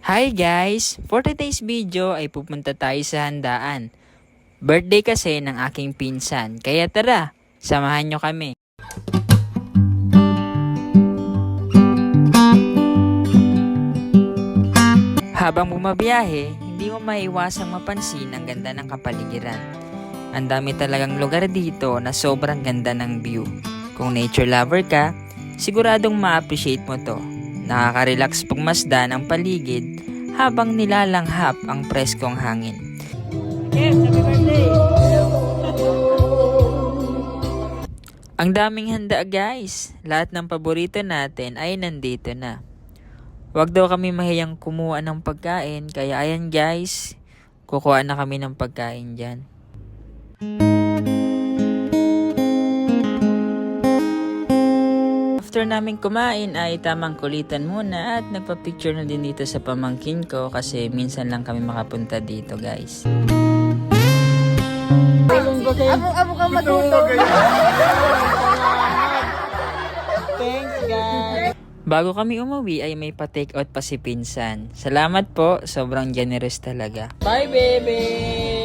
Hi guys! For today's video ay pupunta tayo sa handaan. Birthday kasi ng aking pinsan, kaya tara, samahan nyo kami. Habang bumabiyahe, hindi mo maiwasang mapansin ang ganda ng kapaligiran. Ang dami talagang lugar dito na sobrang ganda ng view. Kung nature lover ka, siguradong ma-appreciate mo to. Nakaka-relax pagmasdan ang paligid habang nilalanghap ang preskong hangin. Yes, happy birthday! Ang daming handa guys. Lahat ng paborito natin ay nandito na. Huwag daw kami mahiyang kumuha ng pagkain, kaya ayan guys, kukuha na kami ng pagkain dyan. After namin kumain ay tamang kulitan muna at nagpa-picture na din dito sa pamangkin ko kasi minsan lang kami makapunta dito guys. Abo ka matuto. Thanks guys! Bago kami umuwi ay may pa-take out pa si pinsan. Salamat po, sobrang generous talaga. Bye baby!